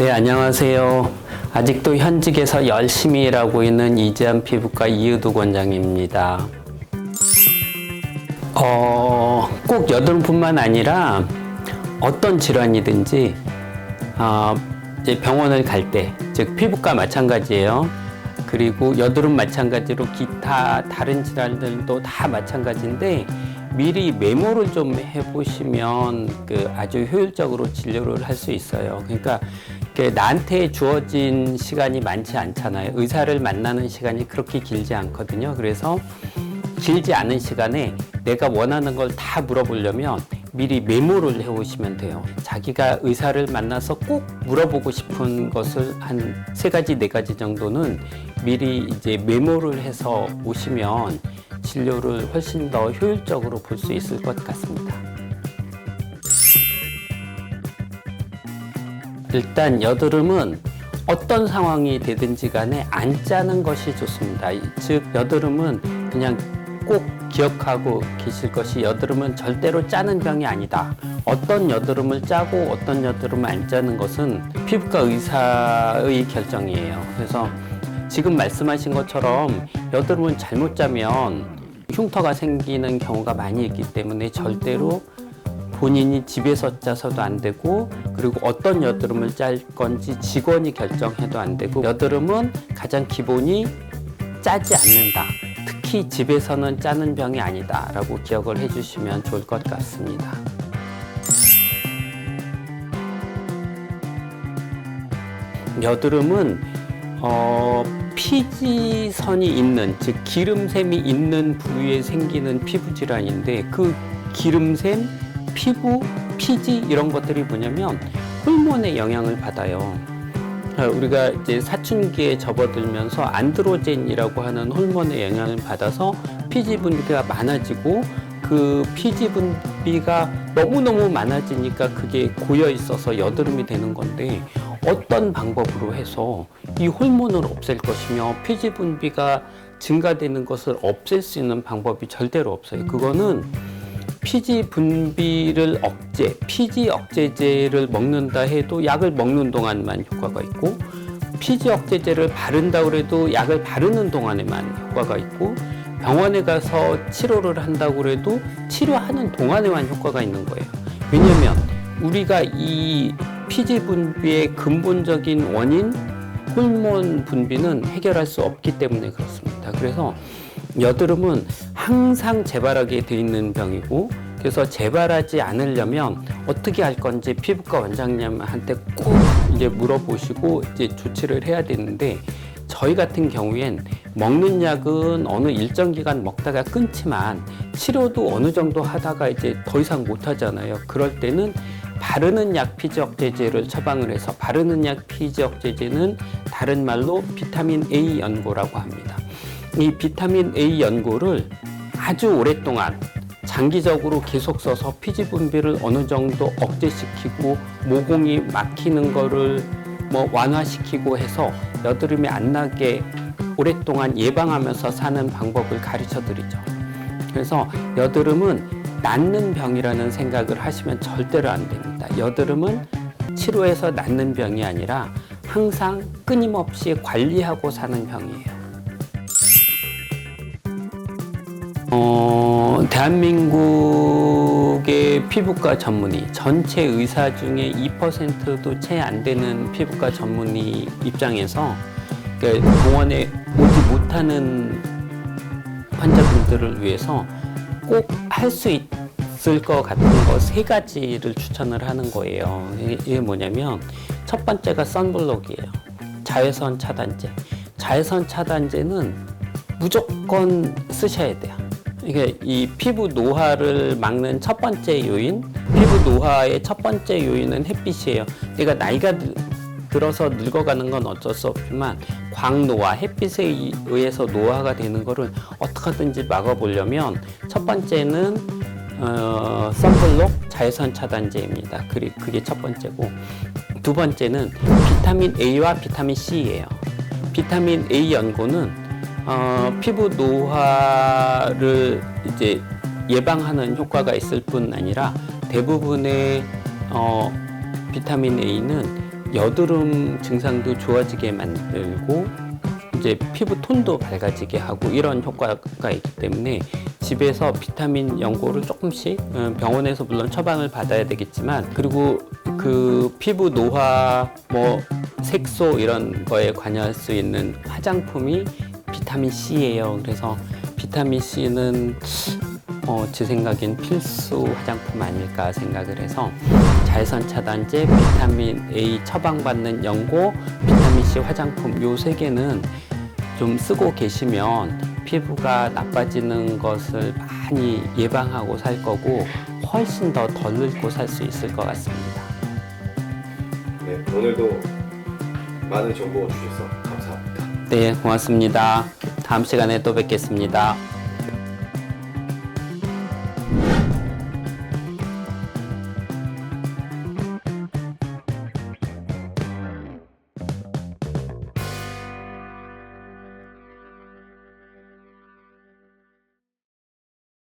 네, 안녕하세요. 아직도 현직에서 열심히 일하고 있는 이재한 피부과 이의도 원장입니다. 꼭 여드름뿐만 아니라 어떤 질환이든지 이제 병원을 갈 때, 즉 피부과 마찬가지예요. 그리고 여드름 마찬가지로 기타 다른 질환들도 다 마찬가지인데 미리 메모를 좀 해보시면 아주 효율적으로 진료를 할 수 있어요. 그러니까 나한테 주어진 시간이 많지 않잖아요. 의사를 만나는 시간이 그렇게 길지 않거든요. 그래서 길지 않은 시간에 내가 원하는 걸 다 물어보려면 미리 메모를 해오시면 돼요. 자기가 의사를 만나서 꼭 물어보고 싶은 것을 한 3가지, 4가지 정도는 미리 이제 메모를 해서 오시면 진료를 훨씬 더 효율적으로 볼 수 있을 것 같습니다. 일단 여드름은 어떤 상황이 되든지 간에 안 짜는 것이 좋습니다. 즉 여드름은 그냥 꼭 기억하고 계실 것이 여드름은 절대로 짜는 병이 아니다. 어떤 여드름을 짜고 어떤 여드름을 안 짜는 것은 피부과 의사의 결정이에요. 그래서 지금 말씀하신 것처럼 여드름은 잘못 짜면 흉터가 생기는 경우가 많이 있기 때문에 절대로 본인이 집에서 짜서도 안 되고, 그리고 어떤 여드름을 짤 건지 직원이 결정해도 안 되고, 여드름은 가장 기본이 짜지 않는다. 특히 집에서는 짜는 병이 아니다 라고 기억을 해주시면 좋을 것 같습니다. 여드름은 피지선이 있는, 즉 기름샘이 있는 부위에 생기는 피부 질환인데, 그 기름샘, 피부, 피지 이런 것들이 뭐냐면 호르몬의 영향을 받아요. 우리가 이제 사춘기에 접어들면서 안드로젠이라고 하는 호르몬의 영향을 받아서 피지 분비가 많아지고, 그 피지 분비가 너무너무 많아지니까 그게 고여 있어서 여드름이 되는 건데, 어떤 방법으로 해서 이 호르몬을 없앨 것이며 피지 분비가 증가되는 것을 없앨 수 있는 방법이 절대로 없어요. 그거는 피지 분비를 피지 억제제를 먹는다 해도 약을 먹는 동안만 효과가 있고, 피지 억제제를 바른다 그래도 약을 바르는 동안에만 효과가 있고, 병원에 가서 치료를 한다고 그래도 치료하는 동안에만 효과가 있는 거예요. 왜냐면 우리가 이 피지 분비의 근본적인 원인 호르몬 분비는 해결할 수 없기 때문에 그렇습니다. 그래서 여드름은 항상 재발하게 돼 있는 병이고, 그래서 재발하지 않으려면 어떻게 할 건지 피부과 원장님한테 꼭 이제 물어보시고 이제 조치를 해야 되는데, 저희 같은 경우엔 먹는 약은 어느 일정 기간 먹다가 끊지만 치료도 어느 정도 하다가 이제 더 이상 못 하잖아요. 그럴 때는 바르는 약 피지 억제제를 처방을 해서, 바르는 약 피지 억제제는 다른 말로 비타민 A 연고라고 합니다. 이 비타민 A 연고를 아주 오랫동안 장기적으로 계속 써서 피지 분비를 어느 정도 억제시키고 모공이 막히는 거를 완화시키고 해서 여드름이 안 나게 오랫동안 예방하면서 사는 방법을 가르쳐 드리죠. 그래서 여드름은 낫는 병이라는 생각을 하시면 절대로 안 됩니다. 여드름은 치료해서 낫는 병이 아니라 항상 끊임없이 관리하고 사는 병이에요. 대한민국의 피부과 전문의, 전체 의사 중에 2%도 채 안 되는 피부과 전문의 입장에서 병원에 오지 못하는 환자분들을 위해서 꼭 할 수 있을 것 같은 거 3가지를 추천을 하는 거예요. 이게 뭐냐면, 첫 번째가 선블록이에요. 자외선 차단제. 자외선 차단제는 무조건 쓰셔야 돼요. 이게 이 피부 노화를 막는 첫 번째 요인, 피부 노화의 첫 번째 요인은 햇빛이에요. 내가 나이가 들어서 늙어가는 건 어쩔 수 없지만 광노화, 햇빛에 의해서 노화가 되는 거를 어떻게 하든지 막아보려면 첫 번째는 선블록 자외선 차단제입니다. 그게 첫 번째고, 두 번째는 비타민 A와 비타민 C예요. 비타민 A 연고는 피부 노화를 이제 예방하는 효과가 있을 뿐 아니라 대부분의 비타민 A는 여드름 증상도 좋아지게 만들고 이제 피부 톤도 밝아지게 하고 이런 효과가 있기 때문에 집에서 비타민 연고를 조금씩 병원에서 물론 처방을 받아야 되겠지만 그리고 그 피부 노화 뭐 색소 이런 거에 관여할 수 있는 화장품이 비타민 C예요. 그래서 비타민 C는 제 생각엔 필수 화장품 아닐까 생각을 해서 자외선 차단제, 비타민 A 처방받는 연고, 비타민 C 화장품 요 세 개는 좀 쓰고 계시면 피부가 나빠지는 것을 많이 예방하고 살 거고 훨씬 더 덜 늙고 살 수 있을 것 같습니다. 네, 오늘도 많은 정보 주셔서 감사합니다. 네, 고맙습니다. 다음 시간에 또 뵙겠습니다.